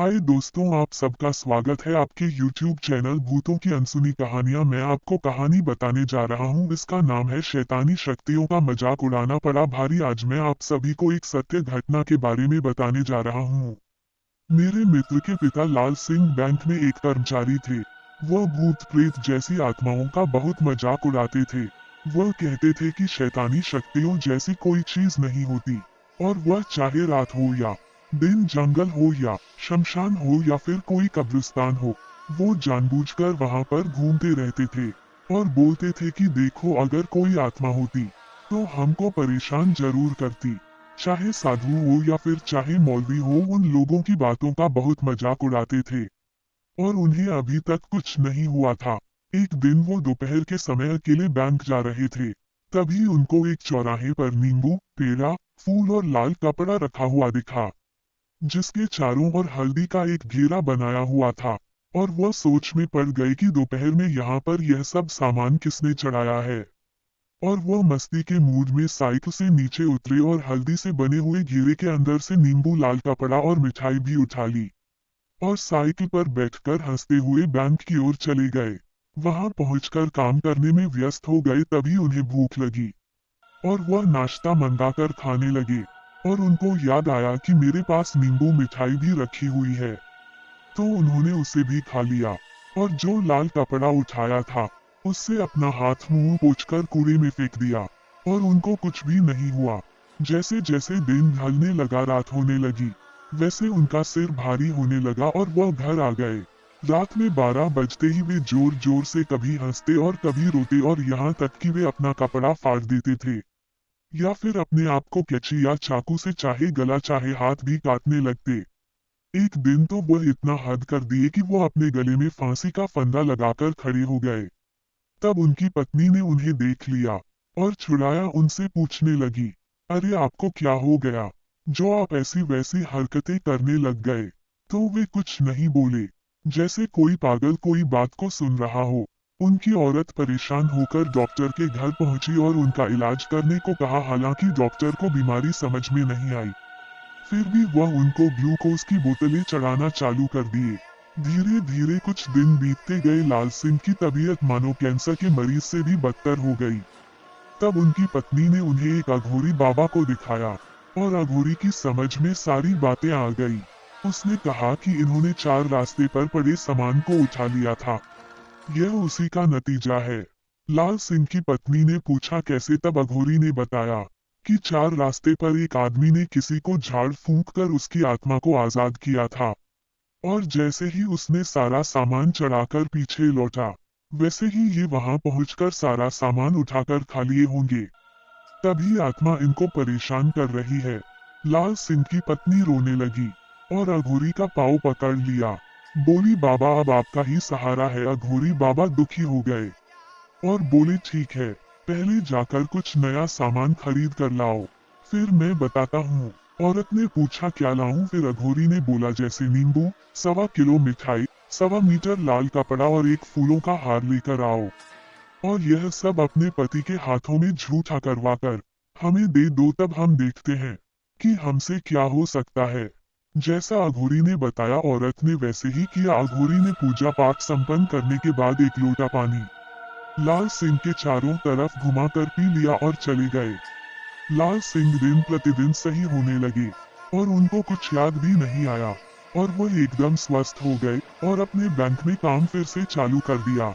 हाय दोस्तों, आप सबका स्वागत है आपके YouTube चैनल भूतों की अनसुनी कहानियां। मैं आपको कहानी बताने जा रहा हूं। इसका नाम है शैतानी शक्तियों का मजाक उड़ाना पड़ा भारी। आज मैं आप सभी को एक सत्य घटना के बारे में बताने जा रहा हूं। मेरे मित्र के पिता लाल सिंह बैंक में एक कर्मचारी थे। वह भूत प्रेत जैसी आत्माओं का बहुत मजाक उड़ाते थे। वह कहते थे कि शैतानी शक्तियों जैसी कोई चीज नहीं होती, और वह चाहे रात हो या दिन, जंगल हो या शमशान हो या फिर कोई कब्रिस्तान हो, वो जानबूझकर वहां पर घूमते रहते थे और बोलते थे कि देखो, अगर कोई आत्मा होती तो हमको परेशान जरूर करती। चाहे साधु हो या फिर चाहे मौलवी हो, उन लोगों की बातों का बहुत मजाक उड़ाते थे और उन्हें अभी तक कुछ नहीं हुआ था। एक दिन वो दोपहर के समय अकेले बैंक जा रहे थे। तभी उनको एक चौराहे पर नींबू, पेड़ा, फूल और लाल कपड़ा रखा हुआ दिखा, जिसके चारों ओर हल्दी का एक घेरा बनाया हुआ था। और वह सोच में पड़ गए कि दोपहर में यहाँ पर यह सब सामान किसने चढ़ाया है। और वह मस्ती के मूड में साइकिल से नीचे उतरे और हल्दी से बने हुए घेरे के अंदर से नींबू, लाल कपड़ा और मिठाई भी उठा ली और साइकिल पर बैठकर हंसते हुए बैंक की ओर चले गए। वहां पहुंचकर काम करने में व्यस्त हो गए। तभी उन्हें भूख लगी और वह नाश्ता मंगाकर खाने लगे। और उनको याद आया कि मेरे पास नींबू मिठाई भी रखी हुई है, तो उन्होंने उसे भी खा लिया और जो लाल कपड़ा उठाया था उससे अपना हाथ मुंह पोंछकर कूड़े में फेंक दिया। और उनको कुछ भी नहीं हुआ। जैसे जैसे दिन ढलने लगा, रात होने लगी, वैसे उनका सिर भारी होने लगा और वह घर आ गए। रात में 12 बजते ही वे जोर जोर से कभी हंसते और कभी रोते, और यहाँ तक कि वे अपना कपड़ा फाड़ देते थे या फिर अपने आप को कैंची या चाकू से चाहे गला चाहे हाथ भी काटने लगते। एक दिन तो वह इतना हद कर दिए कि वो अपने गले में फांसी का फंदा लगाकर खड़े हो गए। तब उनकी पत्नी ने उन्हें देख लिया और छुड़ाया। उनसे पूछने लगी, अरे आपको क्या हो गया जो आप ऐसी वैसी हरकतें करने लग गए। तो वे कुछ नहीं बोले, जैसे कोई पागल कोई बात को सुन रहा हो। उनकी औरत परेशान होकर डॉक्टर के घर पहुंची और उनका इलाज करने को कहा। हालांकि डॉक्टर को बीमारी समझ में नहीं आई, फिर भी वह उनको ग्लूकोज की बोतलें चढ़ाना चालू कर दिए। धीरे धीरे कुछ दिन बीतते गए। लाल सिंह की तबीयत मानो कैंसर के मरीज से भी बदतर हो गई। तब उनकी पत्नी ने उन्हें एक अघोरी बाबा को दिखाया और अघोरी की समझ में सारी बातें आ गई। उसने कहा कि इन्होंने 4 रास्ते पर पड़े सामान को उठा लिया था, यह उसी का नतीजा है। लाल सिंह की पत्नी ने पूछा कैसे। तब अघोरी ने बताया कि 4 रास्ते पर एक आदमी ने किसी को झाड़ फूंक कर उसकी आत्मा को आजाद किया था, और जैसे ही उसने सारा सामान चढ़ाकर पीछे लौटा, वैसे ही ये वहां पहुंचकर सारा सामान उठाकर खा लिए होंगे। तभी आत्मा इनको परेशान कर रही है। लाल सिंह की पत्नी रोने लगी और अघोरी का पाँव पकड़ लिया। बोली, बाबा अब आपका ही सहारा है। अघोरी बाबा दुखी हो गए और बोले, ठीक है, पहले जाकर कुछ नया सामान खरीद कर लाओ, फिर मैं बताता हूँ। औरत ने पूछा, क्या लाऊं? फिर अघोरी ने बोला, जैसे नींबू, 1.25 किलो मिठाई, 1.25 मीटर लाल कपड़ा और एक फूलों का हार लेकर आओ। और यह सब अपने पति के हाथों में झूठा करवाकर हमें दे दो, तब हम देखते हैं कि हमसे क्या हो सकता है। जैसा अघोरी ने बताया, औरत ने वैसे ही किया। अघोरी ने पूजा पाठ संपन्न करने के बाद एक लोटा पानी लाल सिंह के चारों तरफ घुमाकर पी लिया और चले गए। लाल सिंह दिन प्रतिदिन सही होने लगे और उनको कुछ याद भी नहीं आया, और वो एकदम स्वस्थ हो गए और अपने बैंक में काम फिर से चालू कर दिया।